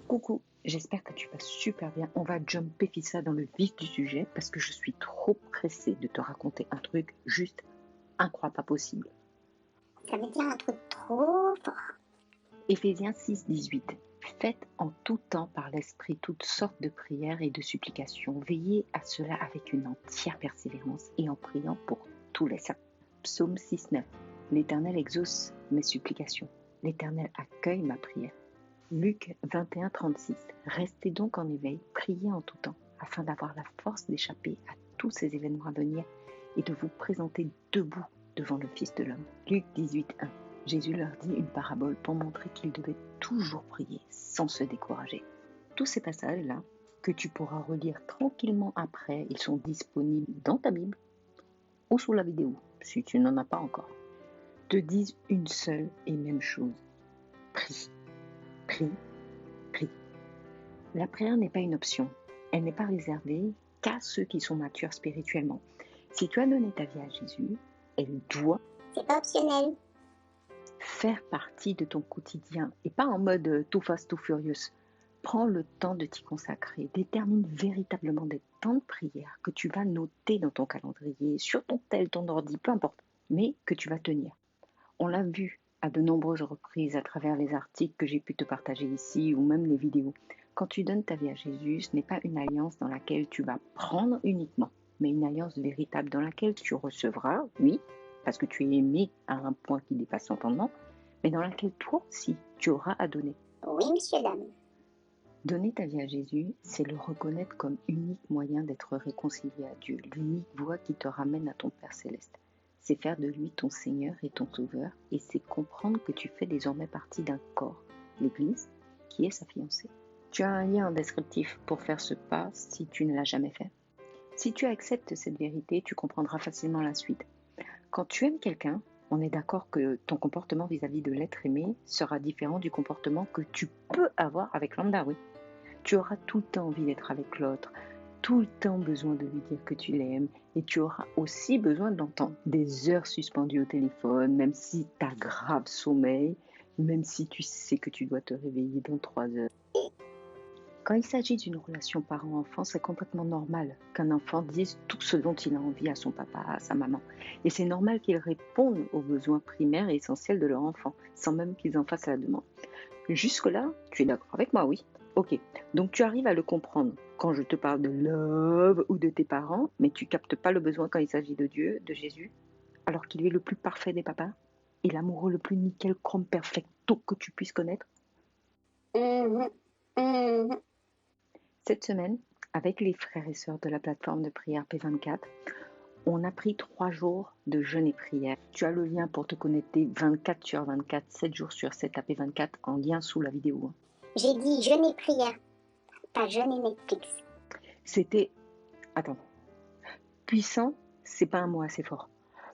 Coucou, j'espère que tu vas super bien. On va jumper ça dans le vif du sujet parce que je suis trop pressée de te raconter un truc juste incroyable, pas possible. Ça veut dire un truc trop fort. Éphésiens 6, 18. Faites en tout temps par l'Esprit toutes sortes de prières et de supplications. Veillez à cela avec une entière persévérance et en priant pour tous les saints. Psaume 6, 9. L'Éternel exauce mes supplications. L'Éternel accueille ma prière. Luc 21, 36. Restez donc en éveil, priez en tout temps, afin d'avoir la force d'échapper à tous ces événements à venir et de vous présenter debout devant le Fils de l'homme. Luc 18, 1. Jésus leur dit une parabole pour montrer qu'ils devaient toujours prier sans se décourager. Tous ces passages-là, que tu pourras relire tranquillement après, ils sont disponibles dans ta Bible ou sous la vidéo, si tu n'en as pas encore, te disent une seule et même chose. Prie. Prie, prie. La prière n'est pas une option. Elle n'est pas réservée qu'à ceux qui sont matures spirituellement. Si tu as donné ta vie à Jésus, elle doit C'est pas optionnel. faire partie de ton quotidien et pas en mode too fast, too furious. Prends le temps de t'y consacrer. Détermine véritablement des temps de prière que tu vas noter dans ton calendrier, sur ton tel, ton ordi, peu importe, mais que tu vas tenir. On l'a vu à de nombreuses reprises à travers les articles que j'ai pu te partager ici ou même les vidéos. Quand tu donnes ta vie à Jésus, ce n'est pas une alliance dans laquelle tu vas prendre uniquement, mais une alliance véritable dans laquelle tu recevras, oui, parce que tu es aimé à un point qui dépasse l'entendement, mais dans laquelle toi aussi tu auras à donner. Oui, monsieur, dame. Donner ta vie à Jésus, c'est le reconnaître comme unique moyen d'être réconcilié à Dieu, l'unique voie qui te ramène à ton Père Céleste. C'est faire de lui ton Seigneur et ton Sauveur, et c'est comprendre que tu fais désormais partie d'un corps, l'Église, qui est sa fiancée. Tu as un lien en descriptif pour faire ce pas si tu ne l'as jamais fait. Si tu acceptes cette vérité, tu comprendras facilement la suite. Quand tu aimes quelqu'un, on est d'accord que ton comportement vis-à-vis de l'être aimé sera différent du comportement que tu peux avoir avec lambda, oui. Tu auras tout le temps envie d'être avec l'autre, tout le temps besoin de lui dire que tu l'aimes, et tu auras aussi besoin de l'entendre. Des heures suspendues au téléphone, même si tu as grave sommeil, même si tu sais que tu dois te réveiller dans 3 heures. Quand il s'agit d'une relation parent-enfant, c'est complètement normal qu'un enfant dise tout ce dont il a envie à son papa, à sa maman. Et c'est normal qu'ils répondent aux besoins primaires et essentiels de leur enfant, sans même qu'ils en fassent la demande. Jusque-là, tu es d'accord avec moi, oui? Ok, donc tu arrives à le comprendre quand je te parle de love ou de tes parents, mais tu captes pas le besoin quand il s'agit de Dieu, de Jésus, alors qu'il est le plus parfait des papas et l'amoureux le plus nickel chrome perfecto que tu puisses connaître. Cette semaine, avec les frères et sœurs de la plateforme de prière P24, on a pris 3 jours de jeûne et prière. Tu as le lien pour te connecter 24 sur 24, 7 jours sur 7 à P24 en lien sous la vidéo. J'ai dit jeûne et prière, pas jeûne et Netflix. C'était... Attends. Puissant, c'est pas un mot assez fort.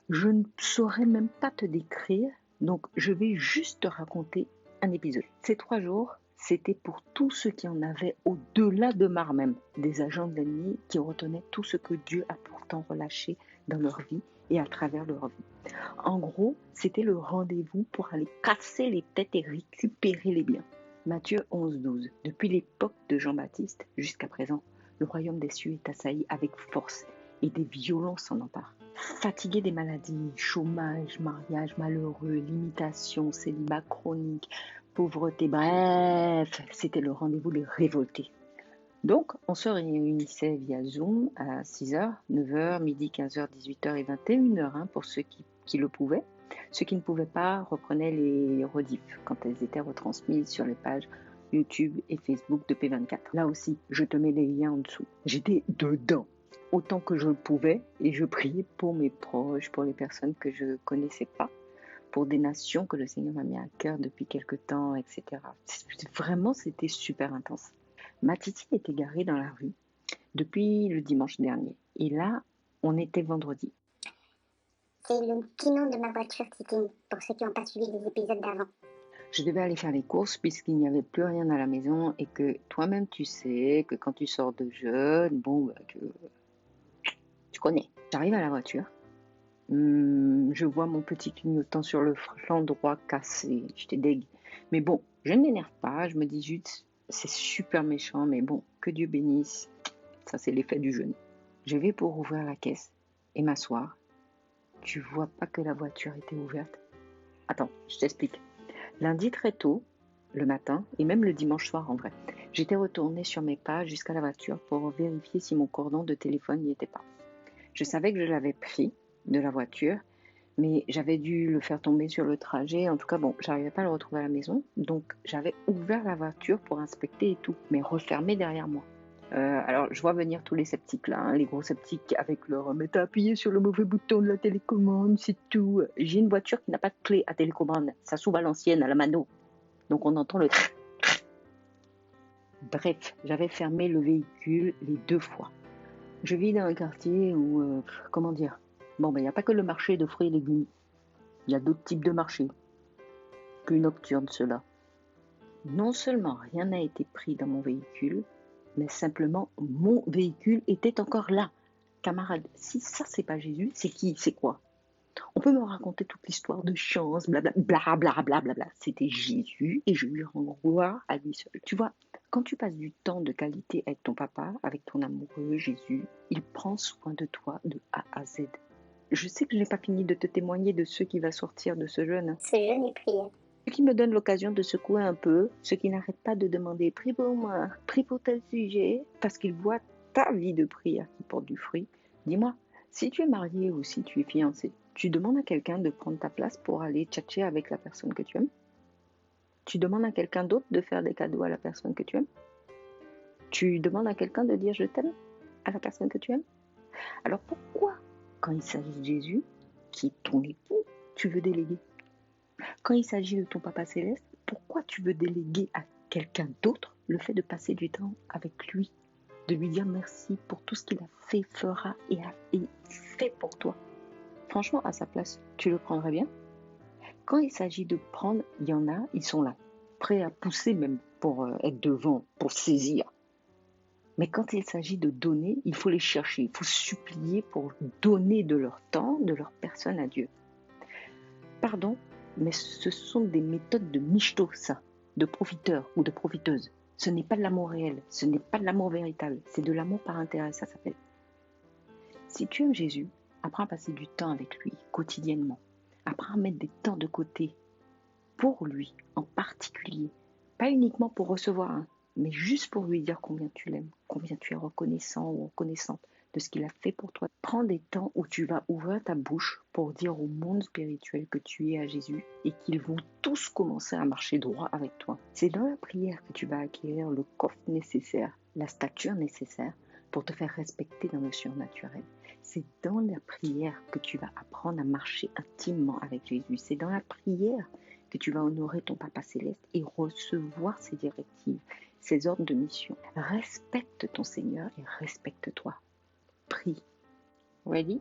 Je ne saurais même pas te décrire, donc je vais juste te raconter un épisode. Ces 3 jours, c'était pour tous ceux qui en avaient au-delà de marre même, des agents de l'ennemi qui retenaient tout ce que Dieu a pourtant relâché dans leur vie et à travers leur vie. En gros, c'était le rendez-vous pour aller casser les têtes et récupérer les biens. Matthieu 11, 12. Depuis l'époque de Jean-Baptiste jusqu'à présent, le royaume des cieux est assailli avec force et des violences s'en emparent. Fatigué des maladies, chômage, mariage malheureux, limitation, célibat chronique, pauvreté, bref, c'était le rendez-vous des révoltés. Donc, on se réunissait via Zoom à 6h, 9h, midi, 15h, 18h et 21h pour ceux qui le pouvaient. Ceux qui ne pouvaient pas reprenaient les rediffs quand elles étaient retransmises sur les pages YouTube et Facebook de P24. Là aussi, je te mets les liens en dessous. J'étais dedans autant que je le pouvais et je priais pour mes proches, pour les personnes que je ne connaissais pas, pour des nations que le Seigneur m'a mis à cœur depuis quelque temps, etc. Vraiment, c'était super intense. Ma Titi était garée dans la rue depuis le dimanche dernier. Et là, on était vendredi. C'est le petit nom de ma voiture, Titi, pour ceux qui n'ont pas suivi les épisodes d'avant. Je devais aller faire les courses puisqu'il n'y avait plus rien à la maison et que toi-même tu sais que quand tu sors de jeûne, que tu connais. J'arrive à la voiture Je vois mon petit clignotant sur le flanc droit cassé. J'étais deg. Mais bon, je ne m'énerve pas. Je me dis juste, c'est super méchant, mais bon, que Dieu bénisse. Ça, c'est l'effet du jeûne. Je vais pour ouvrir la caisse et m'asseoir. Tu vois pas que la voiture était ouverte? Attends, je t'explique. Lundi très tôt, le matin, et même le dimanche soir en vrai, j'étais retournée sur mes pas jusqu'à la voiture pour vérifier si mon cordon de téléphone n'y était pas. Je savais que je l'avais pris de la voiture, mais j'avais dû le faire tomber sur le trajet. En tout cas, bon, j'arrivais pas à le retrouver à la maison, donc j'avais ouvert la voiture pour inspecter et tout, mais refermé derrière moi. Alors, je vois venir tous les sceptiques là, les gros sceptiques avec leur mais t'as appuyé sur le mauvais bouton de la télécommande, c'est tout. J'ai une voiture qui n'a pas de clé à télécommande, ça s'ouvre à l'ancienne, à la mano. Donc on entend le. Bref, j'avais fermé le véhicule les 2 fois. Je vis dans un quartier où, comment dire, bon, il n'y a pas que le marché de fruits et légumes. Il y a d'autres types de marchés. Plus nocturnes, ceux-là. Non seulement rien n'a été pris dans mon véhicule, mais simplement mon véhicule était encore là. Camarade, si ça c'est pas Jésus, c'est qui? C'est quoi? On peut me raconter toute l'histoire de chance, blablabla. C'était Jésus et je lui rends gloire à lui seul. Tu vois, quand tu passes du temps de qualité avec ton papa, avec ton amoureux Jésus, il prend soin de toi de A à Z. Je sais que je n'ai pas fini de te témoigner de ce qui va sortir de ce jeûne. Ce jeûne et prière. Ce qui me donne l'occasion de secouer un peu, ceux qui n'arrêtent pas de demander prie pour moi, prie pour tel sujet, parce qu'ils voient ta vie de prière qui porte du fruit. Dis-moi, si tu es marié ou si tu es fiancé, tu demandes à quelqu'un de prendre ta place pour aller tchatcher avec la personne que tu aimes? Tu demandes à quelqu'un d'autre de faire des cadeaux à la personne que tu aimes? Tu demandes à quelqu'un de dire je t'aime à la personne que tu aimes? Alors pourquoi, quand il s'agit de Jésus, qui est ton époux, tu veux déléguer? Quand il s'agit de ton Papa Céleste, pourquoi tu veux déléguer à quelqu'un d'autre le fait de passer du temps avec lui, de lui dire merci pour tout ce qu'il a fait, fera et fait pour toi? Franchement, à sa place, tu le prendrais bien? Quand il s'agit de prendre, il y en a, ils sont là, prêts à pousser même pour être devant, pour saisir. Mais quand il s'agit de donner, il faut les chercher, il faut supplier pour donner de leur temps, de leur personne à Dieu. Pardon, mais ce sont des méthodes de michto, ça, de profiteurs ou de profiteuses. Ce n'est pas de l'amour réel, ce n'est pas de l'amour véritable, c'est de l'amour par intérêt, ça s'appelle. Si tu aimes Jésus, apprends à passer du temps avec lui, quotidiennement. Apprends à mettre des temps de côté pour lui, en particulier. Pas uniquement pour recevoir, mais juste pour lui dire combien tu l'aimes, combien tu es reconnaissant ou reconnaissante de ce qu'il a fait pour toi. Prends des temps où tu vas ouvrir ta bouche pour dire au monde spirituel que tu es à Jésus et qu'ils vont tous commencer à marcher droit avec toi. C'est dans la prière que tu vas acquérir le coffre nécessaire, la stature nécessaire pour te faire respecter dans le surnaturel. C'est dans la prière que tu vas apprendre à marcher intimement avec Jésus. C'est dans la prière que tu vas honorer ton Papa Céleste et recevoir ses directives, ses ordres de mission. Respecte ton Seigneur et respecte-toi. Prie. Ready?